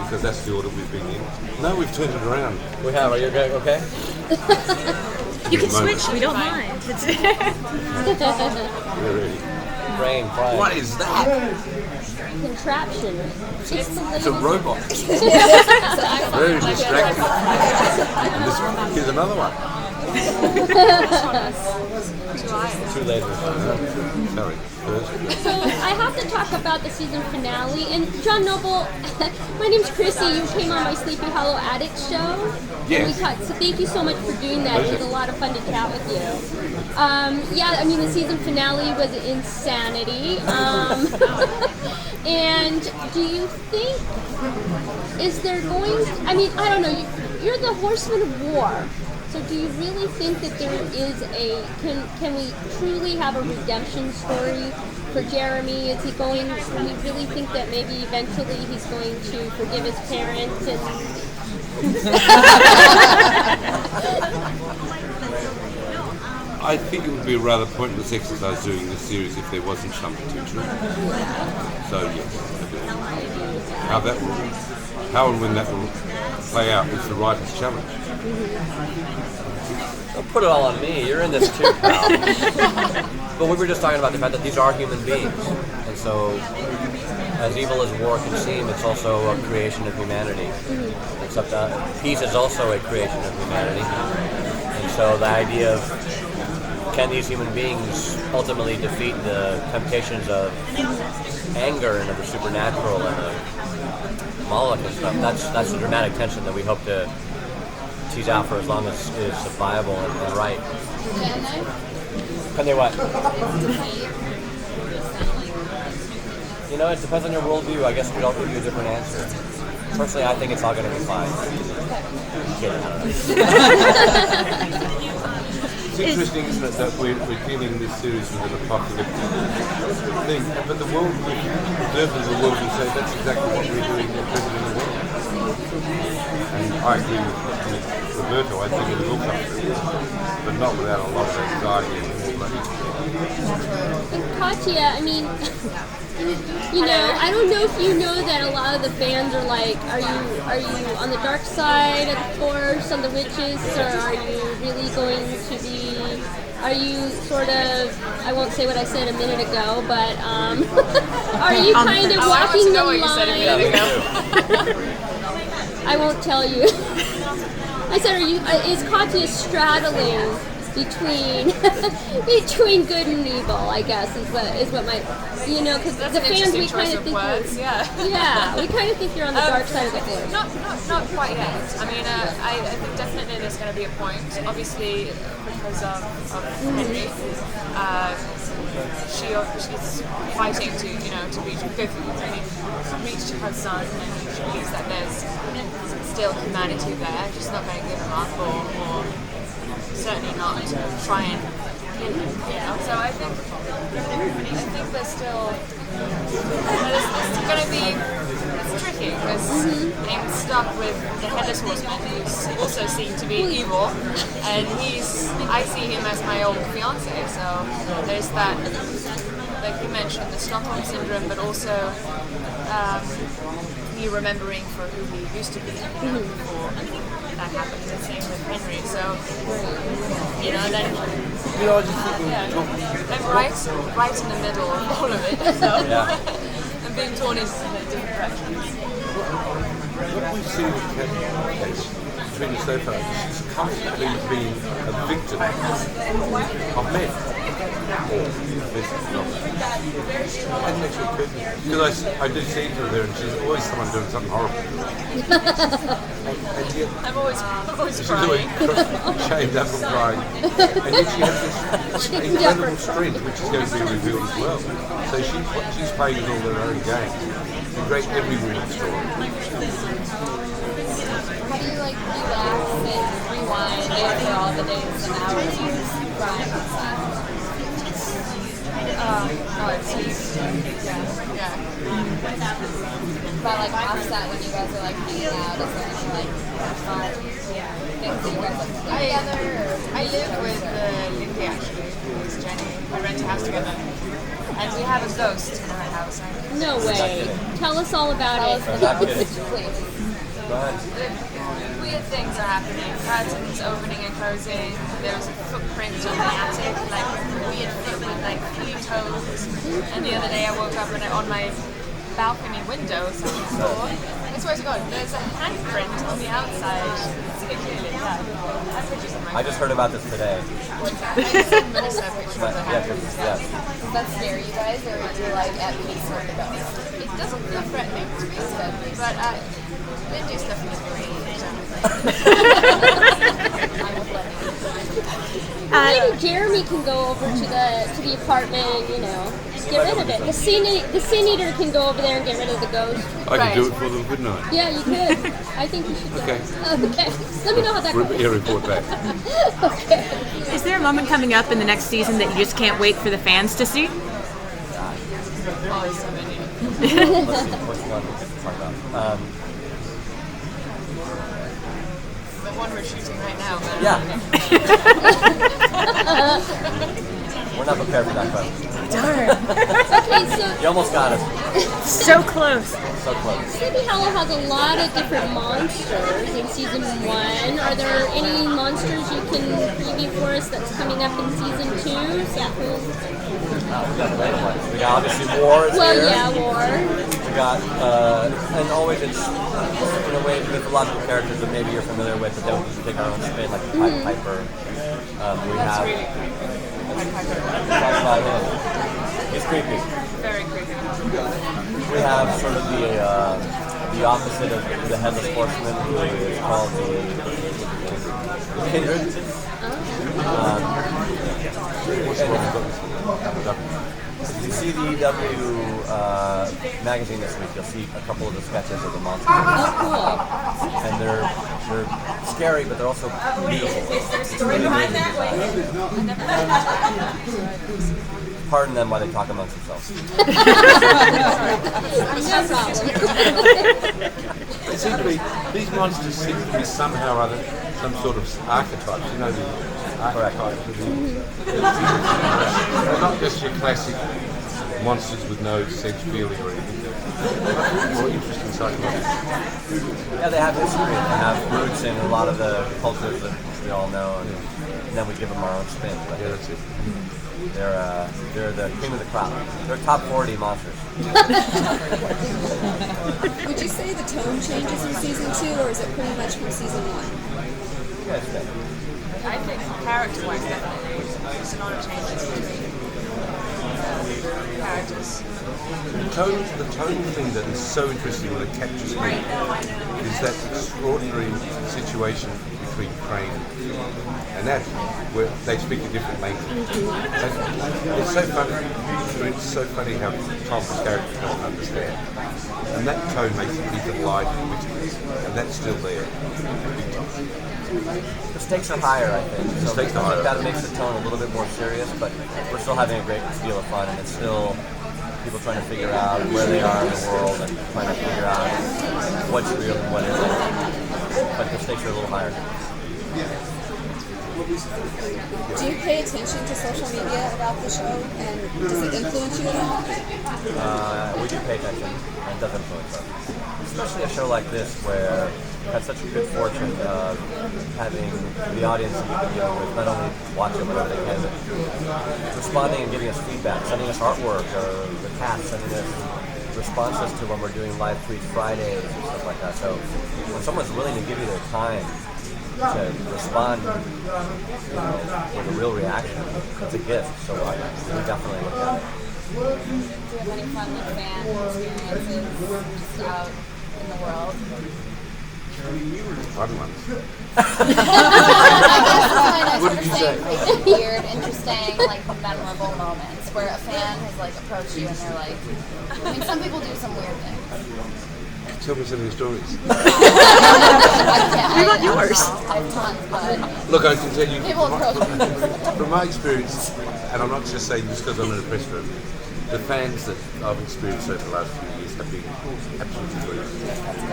because that's the order we've been in. No, we've turned it around. We have. Are you okay? You can switch. We don't mind. Really. Brain fried. What is that? Contraption. It's a robot. Very distracting. Here's another one. Too late. Sorry. So I have to talk about the season finale. And John Noble, my name's Chrissy. You came on my Sleepy Hollow Addict show. Yes. So thank you so much for doing that. It was a lot of fun to chat with you. Yeah, I mean, the season finale was insanity. And do you think, is there going, I mean, I don't know, you're the Horseman of War. So do you really think that there is can we truly have a redemption story for Jeremy? Is he going, do we really think that maybe eventually he's going to forgive his parents and... I think it would be a rather pointless exercise doing this series if there wasn't some potential. So yes, I do. How and when that will play out is the writer's challenge. Don't put it all on me. You're in this too, pal. But we were just talking about the fact that these are human beings. And so, as evil as war can seem, it's also a creation of humanity. Except peace is also a creation of humanity. And so the idea of, can these human beings ultimately defeat the temptations of anger and of the supernatural and of Moloch and stuff? That's the dramatic tension that we hope to tease out for as long as it's viable and right. Can they what? You know, it depends on your worldview. I guess we'd all give you a different answer. Personally, I think it's all going to be fine. I'm kidding, I don't know. It's interesting, isn't it, that we're dealing in this series with an apocalyptic thing, but the world, observers of the world will say that's exactly what we're doing at present in the world. And I agree with Roberto, I think it will come through, but not without a lot of anxiety and more money. Katia, I mean, you know, I don't know if you know that a lot of the fans are like, are you on the dark side of the Force, on the witches, or are you really going to be, are you sort of, I won't say what I said a minute ago, but are you kind of walking the line? I won't tell you. I said, is Katia straddling between good and evil? I guess is what my, you know, because the fans we kind of think words, yeah, we kind of think you're on the dark side of the Force. Not quite yet. I mean, I think definitely there's going to be a point. Obviously, because of Henry, she's fighting to reach her son, and she believes that there's still humanity there. She's not going to give him up, or certainly not try and hit him. So I think there's still it's going to be tricky because being stuck with the Headless Horseman, who's also seen to be evil, and I see him as my old fiance. So there's that, like you mentioned, the Stockholm syndrome, but also me remembering for who he used to be before that happened. The same with Henry. So then I'm right in the middle of all of it. So I'm being torn in different directions. What we've seen with Katia between the so far, she's constantly been a victim of men. Because I did see her there, and she's always someone doing something horrible. and yet, I'm always she's crying. always shamed up and crying. And yet she has this incredible strength, which is going to be revealed as well. So she's playing with all her own games. It's a great every woman's story. How do you relax and rewind after all the days and hours you crying inside? It's easy. Yeah. But offset when you guys are hanging out, is there any fun things that you guys have to do together? I live with Lindy actually, who's Jenny. We rent a house together. And we have a ghost in our house. No way. Tell us all about it. Not kidding. Please. Go ahead. Weird things are happening. Curtains opening and closing. There's a footprint on the attic, like weird foot with like 3 toes. And the other day I woke up and on my balcony window, second floor, I swear to God, there's a handprint on the outside. It's clearly that. I have pictures of my I just heard about this today. I sent Melissa pictures of the handprint. Yes. Does that scare you guys, or are you like at peace with the ghost? It doesn't feel threatening to me, but they do stuff in the brain. Maybe Jeremy can go over to the apartment, you know, just get rid of it. The sin eater can go over there and get rid of the ghost. I can do it for them, couldn't I? Yeah, you could. I think you should do Okay. it. Okay. Let me know how that goes. Yeah, report back. Okay. Is there a moment coming up in the next season that you just can't wait for the fans to see? Oh, there's so many. Let's see, which one we can talk about? The one we're shooting right now. But Yeah. We're not prepared for that question. Okay, so You almost got us. So close. So close. Sleepy Hollow has a lot of different monsters in season 1. Are there any monsters you can preview for us that's coming up in season 2? We got the random ones. We got obviously War is Well, here. yeah, War. We got, and always it's, in a way, mythological characters that maybe you're familiar with, but then we can take our own spin, like the Pied Piper. We that's have, really talk about him. He's creepy. very creepy. We have sort of the opposite of the Headless Horseman, who is called the Kindred. If you see the EW magazine this week, you'll see a couple of the sketches of the monsters. Oh, And they're scary, but they're also beautiful. It's really amazing design. Pardon them while they talk amongst themselves. cool. No problem. It seems to be, these monsters seem to be somehow or other some sort of archetypes, you know, the archetypes of they're not just your classic monsters with no sense feeling or anything. They're more interesting psychological. Yeah, they have history. They have roots in a lot of the cultures that we all know, and then we give them our own spin. But Yeah, that's it. they're the cream of the crop. They're top 40 monsters. Would you say the tone changes in season 2, or is it pretty much from season 1? You guys think? I think character-wise, definitely, there's a lot of changes between characters. The tone thing that is so interesting that captures me is that extraordinary situation between Crane and Abby, where they speak a different language. And it's so funny. It's so funny how Tom's character doesn't understand, and that tone makes it keep it light and witty, and that's still there. Big time. The stakes are higher, I think. So stakes are because of higher. that, it makes the tone a little bit more serious, but we're still having a great deal of fun, and it's still people trying to figure out where they are in the world and trying to figure out what's real and what isn't. But the stakes are a little higher. Do you pay attention to social media about the show, and does it influence you at all? We do pay attention, and it does influence us. Especially a show like this where we've had such a good fortune of having the audience with not only watching whatever they can, but responding and giving us feedback, sending us artwork, or the cast sending us responses to when we're doing live tweets Fridays and stuff like that. So when someone's willing to give you their time to respond, with a real reaction, it's a gift. So we definitely look at it. Do you have any fun like fan experiences just out in the world? Fun ones. What did you say? Like weird, interesting, like memorable moments where a fan has like approached you and they're like, I mean, some people do some weird things. Tell me some of your stories. What about yours? I have tons, but Look, I can tell you people approach me. from my experience, and I'm not just saying this because I'm in a press room, the fans that I've experienced over the last few years have been absolutely brilliant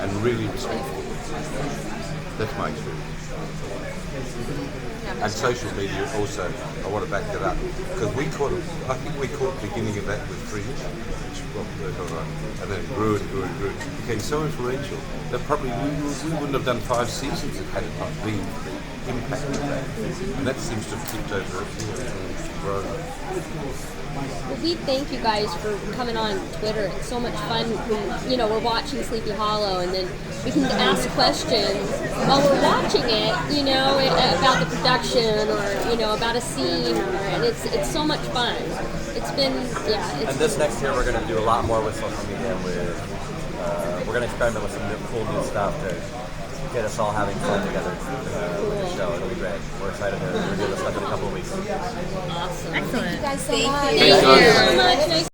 and really respectful. That's my experience. And social media also, I want to back that up, because I think we caught the beginning of that with Fringe, which and then it grew and grew and grew. It became so influential that probably we wouldn't have done 5 seasons had it not been for the impact of that. And that seems to have tipped over and grown. Well, we thank you guys for coming on Twitter. It's so much fun when, you know, we're watching Sleepy Hollow and then we can ask questions while we're watching it, you know, about the production or, you know, about a scene. And it's so much fun. It's been, yeah. And this next year we're going to do a lot more with social media. We're going to experiment with some cool new stuff to get us all having fun together with the show. It'll be great. We're excited to review this stuff in a couple of weeks. Awesome. Excellent. You guys so Thank much. you. Thank you so much. Nice